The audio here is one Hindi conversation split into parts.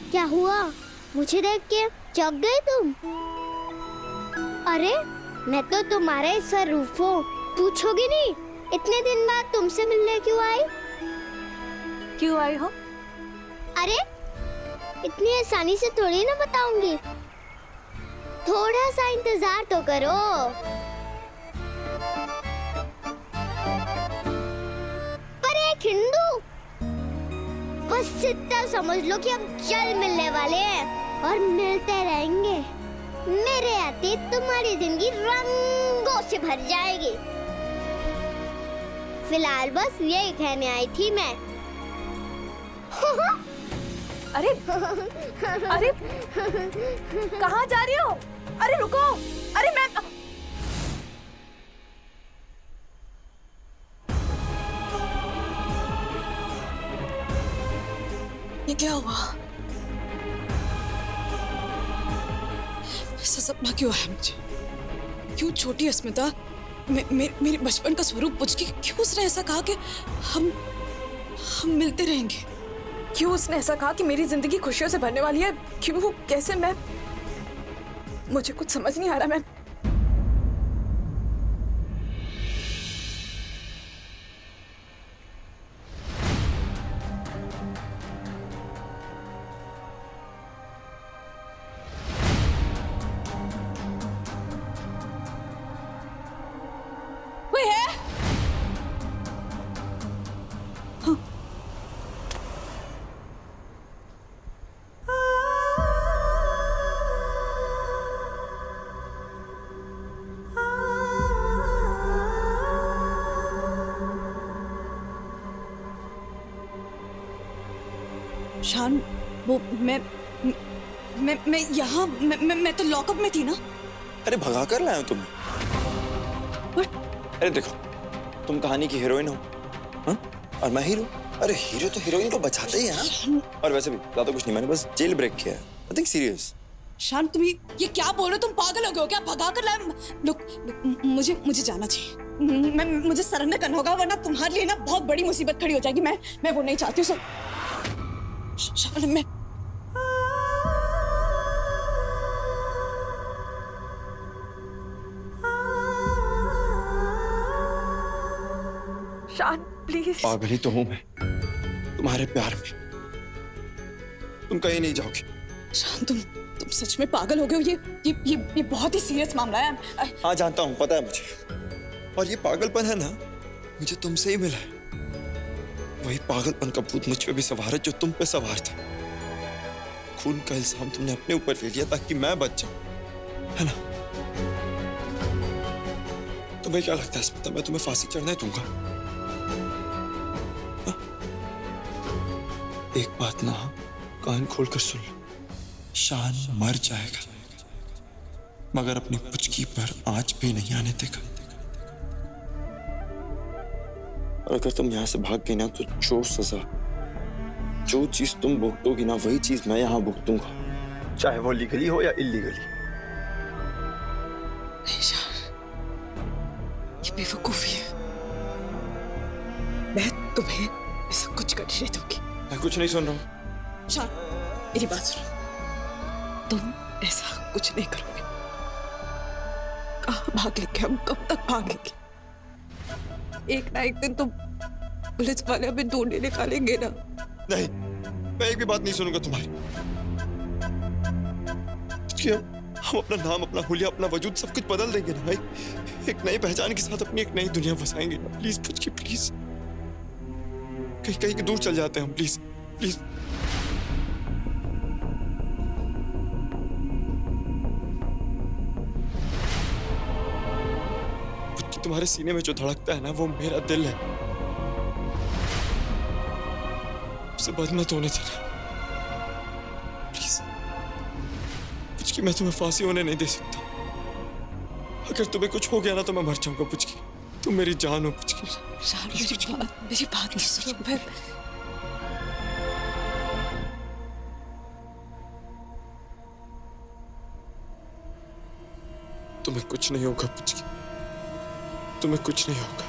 क्या हुआ? मुझे देख के जग गए तुम? अरे मैं तो तुम्हारे सर रूफो, पूछोगी नहीं इतने दिन बाद तुमसे मिलने क्यों आई? क्यों आई हो? अरे इतनी आसानी से थोड़ी ना बताऊंगी, थोड़ा सा इंतजार तो करो। पर एक हिंदू, बस इतना समझ लो कि हम जल्द मिलने वाले हैं और मिलते रहेंगे। मेरे आते तुम्हारी जिंदगी रंगों से भर जाएगी। फिलहाल बस यही कहने आई थी मैं। अरे अरे कहाँ जा रही हो? अरे रुको, अरे मैं ये क्या हुआ? ऐसा सपना क्यों आया मुझे? क्यों छोटी अस्मिता मेरे बचपन का स्वरूप पूछ के क्यों उसने ऐसा कहा कि हम मिलते रहेंगे? क्यों उसने ऐसा कहा कि मेरी जिंदगी खुशियों से भरने वाली है? क्यों, कैसे? मुझे कुछ समझ नहीं आ रहा। मैं शान, वो मैं यहाँ मैं तो लॉकअप में थी ना। अरे भगा कर लाया हूं तुम्हें। अरे देखो, तुम कहानी की हीरोइन हो, हाँ? और मैं हीरो। अरे हीरो तो हीरोइन को बचाते ही है ना। और वैसे भी ज्यादा कुछ नहीं, मैंने बस जेल ब्रेक किया है। Nothing serious. शान, तुम ये क्या बोल रहे हो? तुम पागल हो गए हो क्या? भगा कर लाया? लुक, मुझे जाना चाहिए। मुझे सरेंडर करना होगा, वरना तुम्हारे लिए ना बहुत बड़ी मुसीबत खड़ी हो जाएगी। मैं वो नहीं चाहती हूँ। शान, मैं शान प्लीज। पागल ही तो हूं मैं तुम्हारे प्यार में। तुम कहीं नहीं जाओगे। शान, तुम सच में पागल हो गए हो। ये बहुत ही सीरियस मामला है। हाँ जानता हूँ, पता है मुझे। और ये पागलपन है ना, मुझे तुमसे ही मिला है। वही पागलपन का भूत मुझ पे भी सवार है जो तुम पे सवार था। खून का इल्जाम तुमने अपने ऊपर ले लिया ताकि मैं बच जाऊं, है ना? तुम्हें क्या लगता है स्मिता, मैं तुम्हें फांसी चढ़ने दूंगा? हा? एक बात ना कान खोलकर सुन लो, शान मर जाएगा मगर अपनी पुचकी पर आंच भी नहीं आने देगा। और अगर तुम यहां से भाग गई ना तो जो सजा जो चीज तुम भुगतोगी ना वही चीज मैं यहाँ भुगतूंगा, चाहे वो लीगली हो या इलीगली। नहीं शान, ये बेवकूफी है। मैं तुम्हें ऐसा कुछ कर नहीं दूंगी। मैं कुछ नहीं सुन रहा हूँ। शान, मेरी बात सुनो। तुम ऐसा कुछ नहीं करोगे। कहाँ भागेंगे हम, कब तक भागेंगे? एक ना एक दिन तो पुलिस वाले हमें ढूंढने निकालेंगे ना। नहीं, मैं एक भी बात नहीं सुनूंगा तुम्हारी। हम अपना नाम, अपना हुलिया, अपना वजूद सब कुछ बदल देंगे ना भाई। एक नई पहचान के साथ अपनी एक नई दुनिया बसाएंगे। प्लीज पुचकी, प्लीज कहीं कहीं दूर चल जाते हैं हम। Please please. पुचकी, तुम्हारे सीने में जो धड़कता है ना वो मेरा दिल है। उसे बंद मत होने देना प्लीज। पुचकी, मैं तुम्हें फांसी होने नहीं दे सकता। अगर तुम्हें कुछ हो गया ना तो मैं मर जाऊंगा पुचकी। तुम मेरी जान हो पुचकी। शान, मेरी बात नहीं सुनो। मैं तुम्हें कुछ नहीं होगा पुचकी, तुम्हें कुछ नहीं होगा।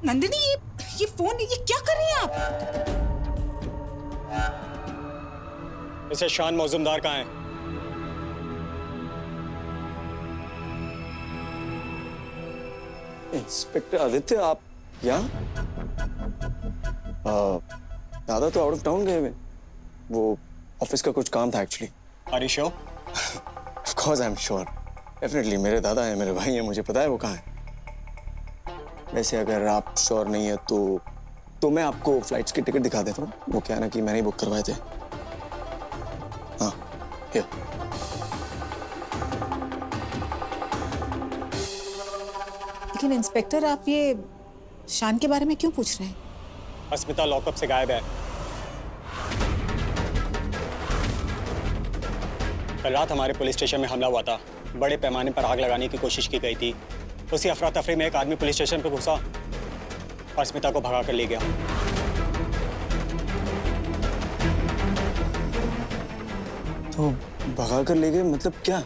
नंदिनी, ये फोन, ये क्या कर रही हैं आप? मिस्टर शान मौजूमदार कहाँ है? इंस्पेक्टर आदित्य, आप यहाँ? दादा तो आउट ऑफ टाउन गए हुए। वो ऑफिस का कुछ काम था actually. Are you sure? Of course I am sure, definitely. मेरे दादा हैं, मेरे भाई हैं, मुझे पता है वो कहाँ है। वैसे अगर आप श्योर नहीं है तो मैं आपको फ्लाइट्स की टिकट दिखा देता हूँ। वो क्या है ना कि मैंने ही बुक करवाए थे। हाँ, here। लेकिन इंस्पेक्टर, आप ये शान के बारे में क्यों पूछ रहे हैं? अस्मिता लॉकअप से गायब है। कल रात हमारे पुलिस स्टेशन में हमला हुआ था। बड़े पैमाने पर आग लगाने की कोशिश की गई थी। उसी अफरा तफरी में एक आदमी पुलिस स्टेशन पर घुसा और अस्मिता को भगा कर ले गया। तो भगा कर ले गए मतलब क्या?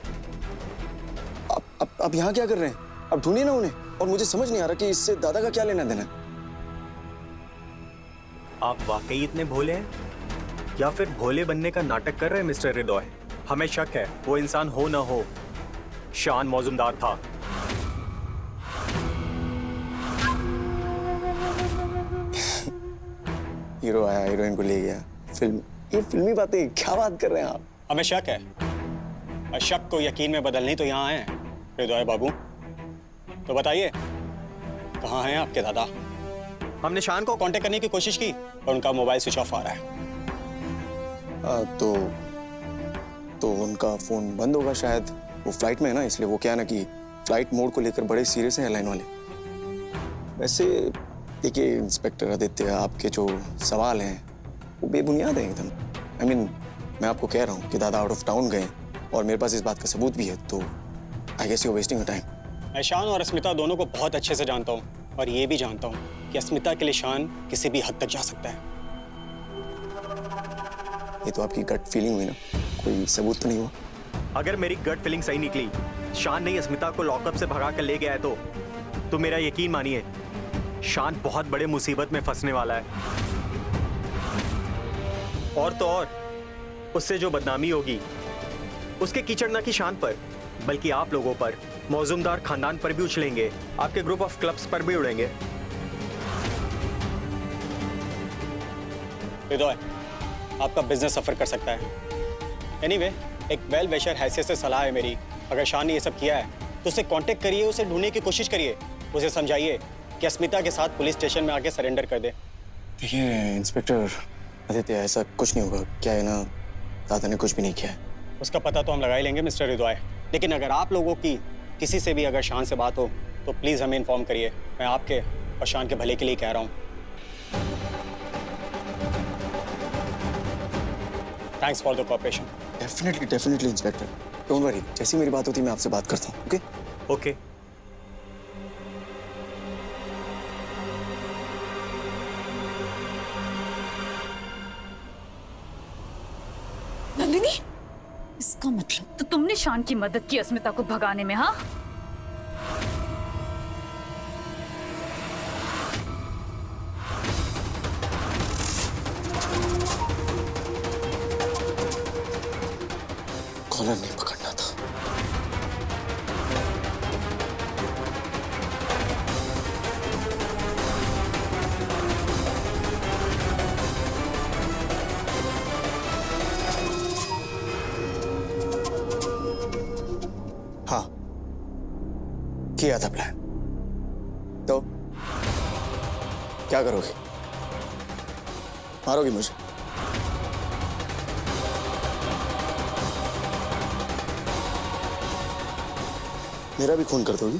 आप यहाँ क्या कर रहे हैं? अब ढूंढिए ना उन्हें। और मुझे समझ नहीं आ रहा कि इससे दादा का क्या लेना देना है। आप वाकई इतने भोले हैं या फिर भोले बनने का नाटक कर रहे हैं मिस्टर हृदय? हमें शक है वो इंसान हो ना हो शान मौजूमदार था। हीरो आया, हीरोइन को ले गया। ये फिल्मी बातें क्या बात कर रहे हैं आप? हमें शक है और शक को यकीन में बदलने तो यहाँ आए हैं हृदय बाबू। तो बताइए, कहाँ हैं आपके दादा? हमने शान को कांटेक्ट करने की कोशिश की और उनका मोबाइल स्विच ऑफ आ रहा है। तो उनका फोन बंद होगा शायद। वो फ्लाइट में है ना, इसलिए। वो क्या है ना कि फ्लाइट मोड को लेकर बड़े सीरियस हैं एयरलाइन वाले। वैसे देखिए इंस्पेक्टर आदित्य, आपके जो सवाल हैं वो बेबुनियाद हैं एकदम। I mean, मैं आपको कह रहा हूँ कि दादा आउट ऑफ टाउन गए और मेरे पास इस बात का सबूत भी है। तो I guess you are wasting your time. मैं शान और अस्मिता दोनों को बहुत अच्छे से जानता हूँ और ये भी जानता हूँ कि अस्मिता के लिए शान किसी भी हद तक जा सकता है। ये तो आपकी गट फीलिंग हुई ना, कोई सबूत तो नहीं हुआ? अगर मेरी गट फीलिंग सही निकली, शान ने अस्मिता को लॉकअप से भगा कर ले गया है तो मेरा यकीन मानिए शान बहुत बड़े मुसीबत में फंसने वाला है। और तो और उससे जो बदनामी होगी उसके कीचड़ ना कि शान पर बल्कि आप लोगों पर, मौजूमदार खानदान पर भी उछलेंगे, आपके ग्रुप ऑफ क्लब्स पर भी उड़ेंगे। हृदय, आपका बिजनेस सफर कर सकता है। एनीवे, एक वेल विशर हैसियत से सलाह है मेरी, अगर शान ने ये सब किया है तो उसे कांटेक्ट करिए, उसे ढूंढने की कोशिश करिए, उसे समझाइए कि अस्मिता के साथ पुलिस स्टेशन में आके सरेंडर कर दे। देखिए इंस्पेक्टर आदित्य, ऐसा कुछ नहीं होगा। क्या है ना, दादा ने कुछ भी नहीं किया है। उसका पता तो हम लगा ही लेंगे मिस्टर हृदय, लेकिन अगर आप लोगों की किसी से भी अगर शान से बात हो तो प्लीज हमें इन्फॉर्म करिए। मैं आपके और शान के भले के लिए कह रहा हूँ। Thanks for the cooperation. Definitely inspector, don't worry, जैसी मेरी बात होती है मैं आपसे बात करता हूँ। Okay okay. नंदिनी, इसका मतलब तो तुमने शान की मदद की अस्मिता को भगाने में, हाँ? कॉलर नहीं पकड़ना था। हाँ, किया था प्लान। तो क्या करोगे? मारोगी मुझे? मेरा भी खून कर दोगी,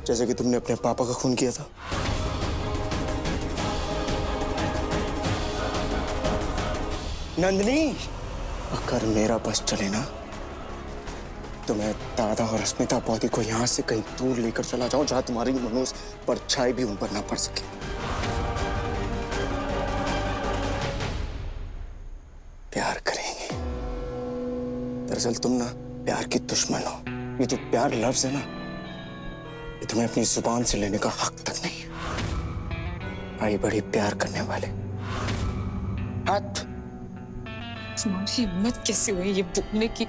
जैसे कि तुमने अपने पापा का खून किया था? नंदिनी, अगर मेरा बस चले ना तो मैं दादा और अस्मिता बॉडी को यहां से कहीं दूर लेकर चला जाऊं, जहां तुम्हारी मनुष्य परछाई भी उन पर ना पड़ सके। प्यार करेंगे। दरअसल तुम ना प्यार की दुश्मन हो। ये जो प्यार लफ्ज है ना, ये तुम्हें अपनी जुबान से लेने का हक तक नहीं है। बड़ी बड़ी प्यार करने वाले हाथ। तुम्हारी हिम्मत कैसे हुई ये बोलने की?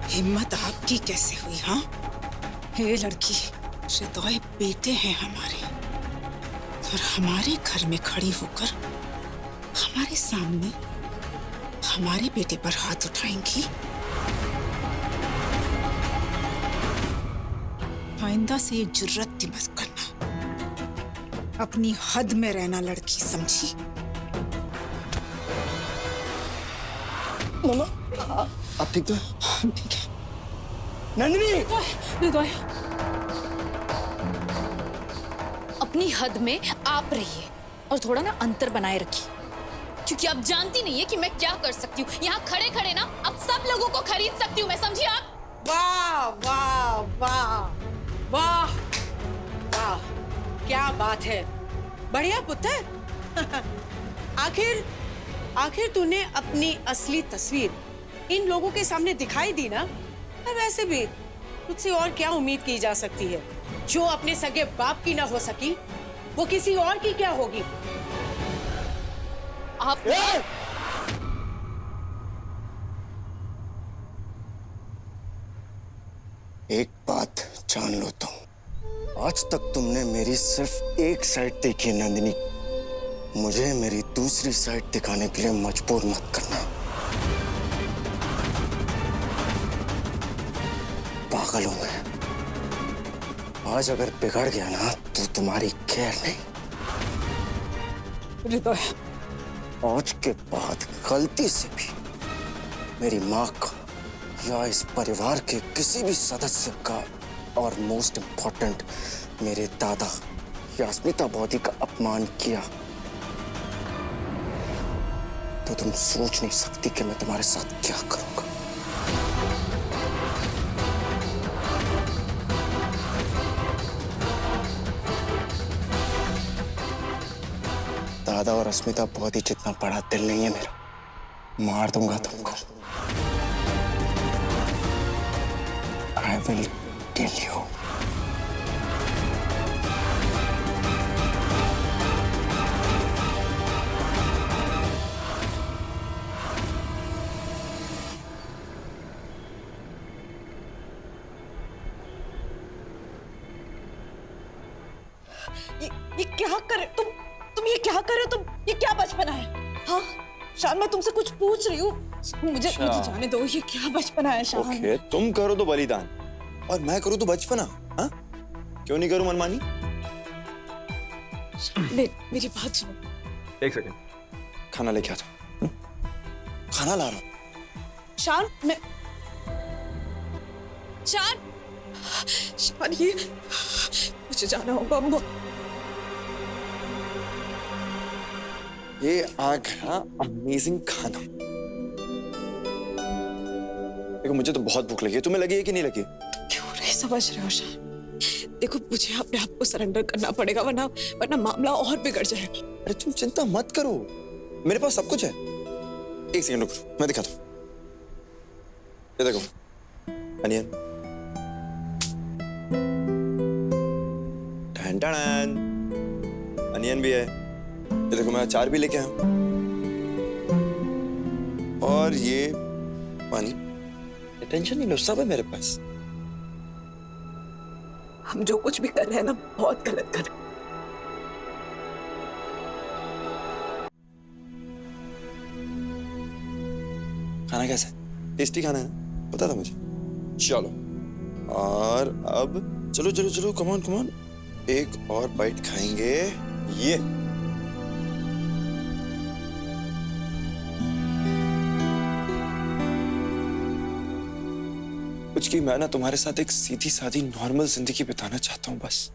हिम्मत आपकी कैसे हुई? हाँ, हे लड़की, श्रेतोय बेटे हैं हमारे, और हमारे घर में खड़ी होकर हमारे सामने हमारे बेटे पर हाथ उठाएंगी? आइंदा से ये जुर्रत भी मत करना। अपनी हद में रहना लड़की, समझी? मामा, आप ठीक तो? नंदिनी! अपनी हद में आप रहिए और थोड़ा ना अंतर बनाए रखिए, क्योंकि आप जानती नहीं है कि मैं क्या कर सकती हूँ। यहाँ खड़े खड़े ना अब सब लोगों को खरीद सकती हूँ मैं, समझी आप? वाह वाह वाह वाह वाह, क्या बात है, बढ़िया पुत्र। आखिर तूने अपनी असली तस्वीर इन लोगों के सामने दिखाई दी ना। और वैसे भी तुझसे और क्या उम्मीद की जा सकती है? जो अपने सगे बाप की ना हो सकी, वो किसी और की क्या होगी? आप एक बात जान लो तुम, आज तक तुमने मेरी सिर्फ एक साइड देखी है नंदिनी। मुझे मेरी दूसरी साइड दिखाने के लिए मजबूर मत करना। पागल हूं मैं। आज अगर बिगड़ गया ना तो तुम्हारी खैर नहीं। हृदय, आज के बाद गलती से भी मेरी माँ का या इस परिवार के किसी भी सदस्य का, और मोस्ट इम्पोर्टेंट मेरे दादा या अस्मिता बॉडी का अपमान किया तो तुम सोच नहीं सकती कि मैं तुम्हारे साथ क्या करूंगा। दादा और अस्मिता बहुत ही जितना बड़ा दिल नहीं है मेरा, मार दूंगा तुमको। I will kill you. ये क्या कर तुम ये क्या कर रहे हो? तुम ये क्या बचपना है? हाँ शान, मैं तुमसे कुछ पूछ रही हूँ, मुझे जाने दो। ये क्या बचपना है शान? ओके, तुम करो तो बलिदान और मैं करूँ तो बचपना। हाँ, क्यों नहीं करूँ मनमानी? मेरी बात सुनो। एक सेकंड, खाना लेके आ जाओ। खाना ला रहा हूँ। शान, मैं शान, ये मुझे जाना होगा अम्मा। ये आ गया अमेजिंग खाना। देखो मुझे तो बहुत भूख लगी है, तुम्हें लगी है कि नहीं लगी? क्यों नहीं समझ रहे हो शान? देखो मुझे अपने आप को सरेंडर करना पड़ेगा वरना वरना मामला और बिगड़ जाएगा। अरे तुम चिंता मत करो, मेरे पास सब कुछ है। एक सेकंड रुको, मैं दिखाता हूँ। ये देखो अनियन, टन टन, अनियन भी है। ये देखो मैं अचार भी लेके आया हूँ, और ये पानी। टेंशन नहीं लो, सब है मेरे पास। हम जो कुछ भी कर रहे हैं ना बहुत गलत कर रहे हैं। खाना कैसा है? टेस्टी खाना है ना? पता था मुझे। चलो, और अब चलो चलो चलो, कमान कमान, एक और बाइट खाएंगे। ये कुछ की मैं ना तुम्हारे साथ एक सीधी सादी नॉर्मल जिंदगी बिताना चाहता हूं बस।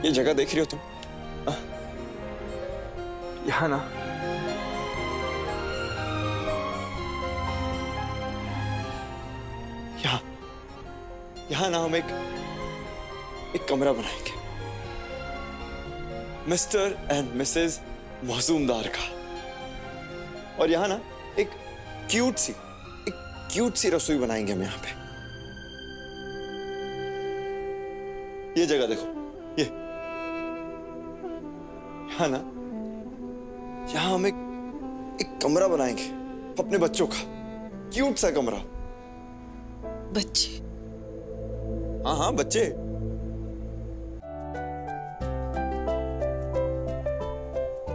ये जगह देख रही हो तुम? यहाँ ना यहाँ ना हम एक कमरा बनाएंगे, मिस्टर एंड मिसेस मौजूमदार का। और यहाँ ना एक क्यूट सी रसोई बनाएंगे हम यहाँ पे। ये जगह देखो, ये यहाँ ना, यहाँ हम एक कमरा बनाएंगे अपने बच्चों का, क्यूट सा कमरा। बच्चे? हाँ हाँ बच्चे।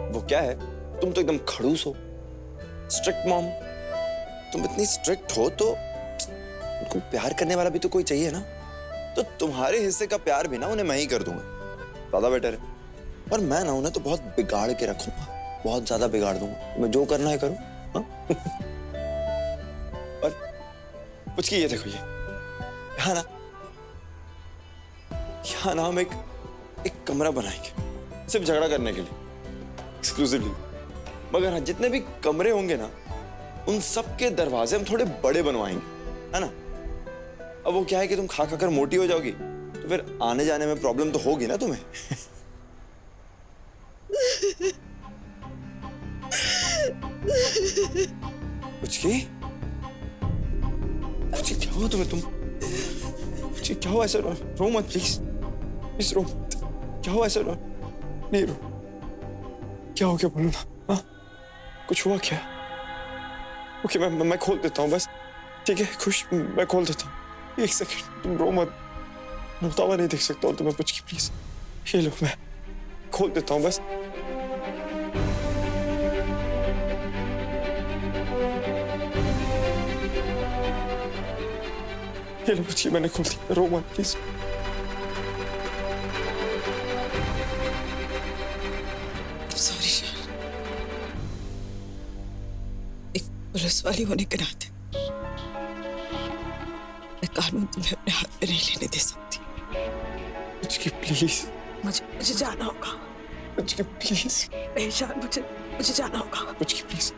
वो क्या है, तुम तो एकदम खड़ूस हो, स्ट्रिक्ट मॉम। तुम इतनी स्ट्रिक्ट हो तो उनको प्यार करने वाला भी तो कोई चाहिए ना। तो तुम्हारे हिस्से का प्यार भी ना उन्हें मैं ही कर दूंगा, ज्यादा बेटर है। और मैं ना उन्हें तो बहुत बिगाड़ के रखूंगा, बहुत ज्यादा बिगाड़ दूंगा। मैं जो करना है करूं। हाँ? और कुछ की ये देखो, ये यहाँ ना हम एक कमरा बनाएंगे सिर्फ झगड़ा करने के लिए, एक्सक्लूसिवली। मगर हाँ, जितने भी कमरे होंगे ना, उन सब के दरवाजे हम थोड़े बड़े बनवाएंगे, है ना। अब वो क्या है कि तुम खा कर मोटी हो जाओगी, तो फिर आने जाने में प्रॉब्लम तो होगी ना तुम्हें। कुछ क्या हुआ तुम्हें? कुछ क्या हुआ? ऐसा रो मत प्लीज, प्लीज रो मत। क्या हुआ? ऐसा नहीं रो। क्या हो गया बोलो ना। हाँ कुछ हुआ क्या? ओके मैं खोल देता हूँ बस, ठीक है? खुश, मैं खोल देता हूँ। एक सेकंड, तुम रो मत। रोता हुआ नहीं देख सकता हूँ तुम्हें कुछ की, प्लीज। ये लो, मैं खोल देता हूँ बस। ये लो कुछ की, मैंने खोल दिया। रो मत प्लीज। सॉरी शान, एक पुलिस वाली होने के नाते मैं कानून तुम्हें अपने हाथ में नहीं लेने दे सकती। कुछ की प्लीज, मुझे जाना होगा। कुछ की प्लीज। नहीं शान, मुझे जाना होगा। कुछ की प्लीज।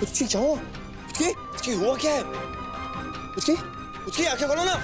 कुछ क्या हुआ? कुछ हुआ क्या है? कुछ आंखें खोलो ना।